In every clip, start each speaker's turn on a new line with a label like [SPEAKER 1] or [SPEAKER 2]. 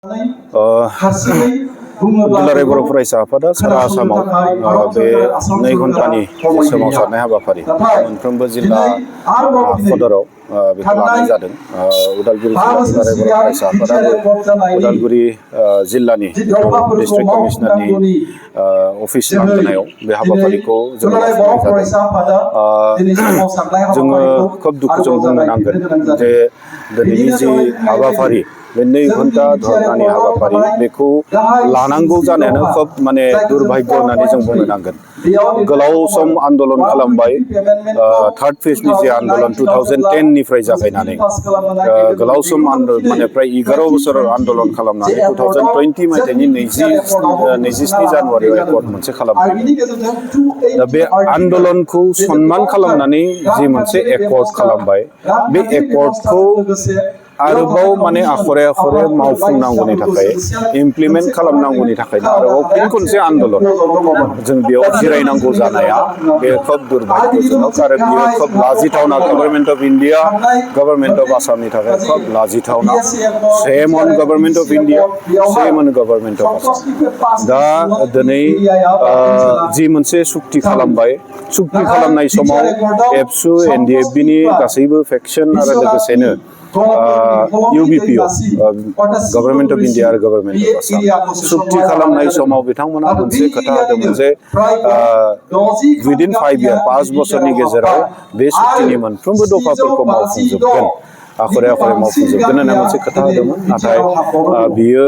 [SPEAKER 1] दुलाराय बर' फरायसा आफादा सारा आसामाव बे 2 घन्टानि सोमावसारनाय हाबाफारि मोनफ्रोमबो जिल्ला सदराव बेखौ लानाय जादों। उदालगुरि जिल्ला दुलाराय बर' फरायसा आफादाबो उदालगुरि जिल्लानि डिस्ट्रिक्ट कमिशनारनि अफिस लांगोनायाव बे हाबाफारिखौ जों लाफुंनाय जादों। जोङो खोब दुखुजों बुंनो नांगोन जे दिनैनि जि हाबाफारि बे 2 घन्टा धरनानि हाबाफारि बेखौ लानांगौ जानायानो खोब माने दुर्भाग्य होननानै जों बुंनो नांगोन। गोलाव सम आन्दोलन खालामबाय। थार्ड फेजनि जे आन्दोलन 2010 निफ्राय जागायनानै गोलाव सम माने प्राय 11 बोसोर आन्दोलन खालामनानै 2020 मायथाइनि 27 जानुवारियाव एकर्ड मोनसे खालामदों। दा बे आन्दोलनखौ सन्मान खालामनानै जि मोनसे एकर्ड खालामबाय बे एकर्डखौ आरोबाव माने आखरे आखरे मावफुंनांगौनि थाखाय इमप्लिमेन्ट खालामनांगौनि थाखाय आरोबाव फिन खनसे आन्दोलन जों बेयाव जिरायनांगौ जानाया बे खोब दुर्भाग्यजनक आरो बेयो खोब लाजिथावना government of India government of आसामनि थाखाय खोब लाजिथावना। Shame on government of India shame on government of Assam. दा दिनै जि मोनसे सुक्ति खालामबाय सुक्ति खालामनाय समाव एबसु एनडिएफबि नि गासैबो फेक्सन आरो लोगोसेनो UBPO गभर्नमेन्ट अफ इन्डिया आरो गभर्नमेन्ट अफ आसाम सुक्ति खालामनाय समाव बिथांमोना मोनसे खोथा होदोंमोन जे विदिन 5 इयार 5 बोसोरनि गेजेराव बे सुक्तिनि मोनफ्रोमबो दफाफोरखौ मावफुंजोबगोन आखरे आखरे मावफुंजोबगोन होनना मोनसे खोथा होदोंमोन। नाथाय बियो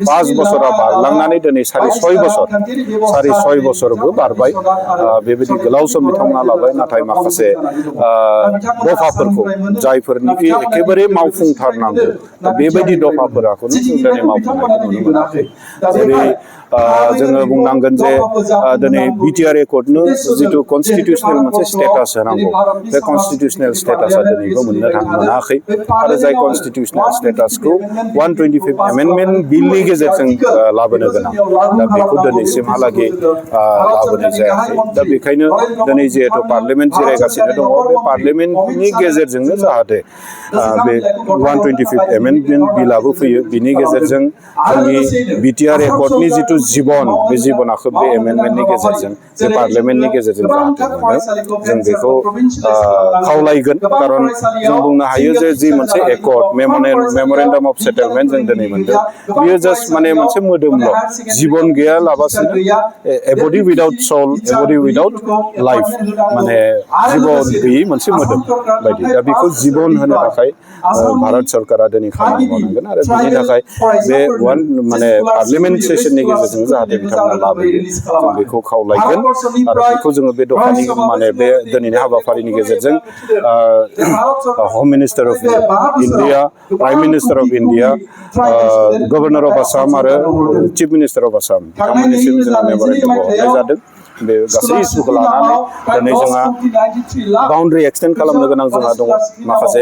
[SPEAKER 1] 5 बोसोरा बारलांनानै दिनै 6.5 बोसोरबो बारबाय। बेबायदि गोलाव सम बिथांमोना लाबाय नाथाय माखासे दफाफोरखौ जायफोरनिखि एखेबारे मावफुंथारनांगौ बेबायदि दफाफोराखौनो जों दिनै मावफुंनायखौ नुनो मोनाखै। जेरै जोङो बुंनांगोन जे दिनै बिटिआर एकर्डनो जिथु कनस्टिटिउसनेल मोनसे स्टेटास होनांगौ बे कनस्टिटिउसनेल स्टेटासा दिनैबो मोनाखै आरो जाय कनस्टिटिउसनेल स्टेटासखौ 125 एमेन्डमेन्ट बिलनि गेजेरजों लाबोनो गोनां दा बेखौ दिनैसिमहालागै लाबोनाय जायाखै। दा बेखायनो दिनै जिहेतु पार्लियामेन्ट जिरायगासिनो दङ बे पार्लियामेन्टनि गेजेरजोंनो जाहाथे बे 125 एमेन्डमेन्ट बिलाबो फैयो बिनि गेजेरजों जोंनि बिटिआर एकर्डनि जिथु जीवन बे जीवनाखौ बे एमेन्डमेन्टनि गेजेरजों बे पार्लियामेन्टनि गेजेरजों जाहाथे मोनो जों बेखौ खावलायगोन। खारन जों बुंनो हायो जे जि मोनसे एकर्ड मेमरेन्डाम अफ सेटेलमेन्ट जों दिनै मोनदों बियो जास्ट माने मोनसे मोदोमल' जीवन गैयालाबासिनो ए बडि without soul a body without life माने जीवन गैयै मोनसे मोदोम बायदि। दा बेखौ जीवन होनो थाखाय भारत सरकारा दिनै खामानि मावनांगोन आरो बिनि थाखाय बे माने पार्लियामेन्ट सेसननि गेजेरजों जाहाथे बिथांमोना लाबोयो जों बेखौ खावलायगोन आरो बेखौ जोङो बे दफानि माने बे दिनैनि हाबाफारिनि गेजेरजों होम minister of India prime minister of India governor of Assam आरो चिफ मिनिस्टार अफ आसाम बिथांमोननिसिम जोङो मेमरेन्डामखौ हरनाय जादों। बे गासै इस्युखौ लानानै दिनै जोंहा बाउन्ड्रि एक्सटेन्ड खालामनो गोनां जोंहा दङ। माखासे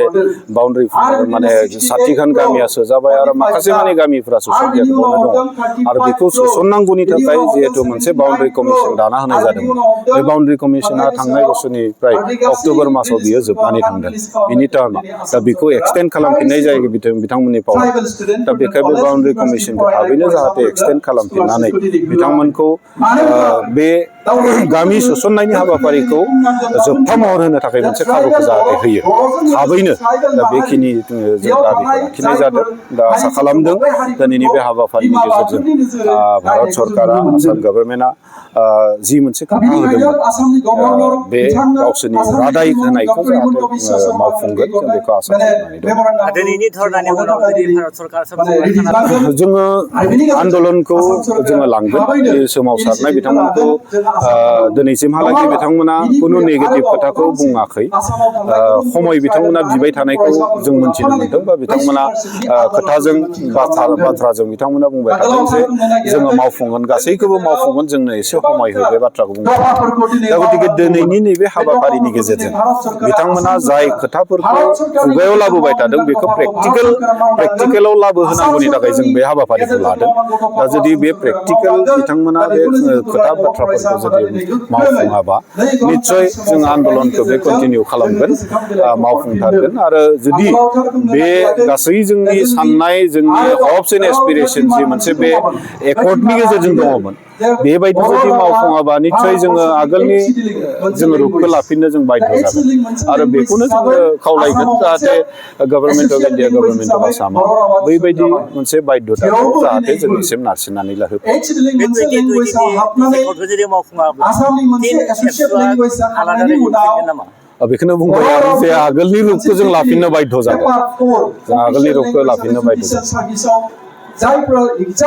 [SPEAKER 1] बाउन्ड्रि माने 60 गामिया सोजाबाय आरो माखासे माने गामिफोरा सोसनजायाखैनो दङ आरो बेखौ सोसननांगौनि थाखाय जिहेतु मोनसे बाउन्ड्रि कमिसन दाना होनाय जादोंमोन। बे बाउन्ड्रि कमिसना थांनाय बोसोरनिफ्राय अक्ट'बर मासाव बियो जोबनानै थांदों बिनि टार्मआ। दा बेखौ एक्सटेन्ड खालामफिननाय जायो बिथांमोननि पावार। दा बेखायनो बे बाउन्ड्रि कमिसनखौ थाबैनो जाहाथे एक्सटेन्ड खालामफिननानै बिथांमोनखौ बे गामि सोसननायनि हाबाफारिखौ जोबथा महर होनो थाखाय मोनसे खाबुखौ जाहाथे होयो थाबैनो। दा बेखिनि जों दाबिखौ लाखिनाय जादों। दा आसा खालामदों दिनैनि बे हाबाफारिनि गेजेरजों भारत सरकारा आसाम गभर्नमेन्टआ जि मोनसे खोथा होदोंमोन बे गावसोरनि रादाय होनायखौ जाहाथे मावफुंगोन जों बेखौ आसा खालामनानै दं। जोङो आन्दोलनखौ जोङो लांगोन बे सोमावसारनाय बिथांमोनखौ दिनैसिमहालागै बिथांमोना खुनु नेगेटिभ खोथाखौ बुङाखै। समय बिथांमोना बिबाय थानायखौ जों मोनथिनो मोनदों बा बिथांमोना खोथाजों बाथ्राजों बिथांमोना बुंबाय थादों जे जोङो मावफुंगोन गासैखौबो मावफुंगोन जोंनो एसे समय हो बे बाथ्राखौ बुंदों। दा गतिके दिनैनि नैबे हाबाफारिनि गेजेरजों बिथांमोना जाय खोथाफोरखौ खुगायाव लाबोबाय थादों बेखौ प्रेक्टिकेलाव लाबोहोनांगौनि थाखाय जों बे हाबाफारिखौ लादों। दा जुदि बे प्रेक्टिकेल बिथांमोना बे खोथा बाथ्राफोरखौ जुदि मावफुङाबा निस्सय जों आन्दलनखौ बे कन्टिनिउ खालामगोन मावफुंथारगोन आरो जुदि बे गासै जोंनि साननाय जोंनि हप्स एन्ड एसपिरेसन जि मोनसे बे एकर्डनि गेजेरजों दङमोन बेबायदि जुदि मावफुङाबा निस्सय जोङो आगोलनि जोङो रुखखौ लाफिननो जों बाध्य जागोन आरो बेखौनो जोङो खावलायगोन जाहाथे government of India government of आसामा बैबायदि मोनसे बाध्यताखौ जाहाथे जोंनिसिम नारसिननानै लाहोयो बेखौनो बुंबाय आं जे आगोलनि रुखखौ जों लाफिननो बाध्य जागोन जों आगोलनि रुखखौ लाफिननो बाध्य जागोन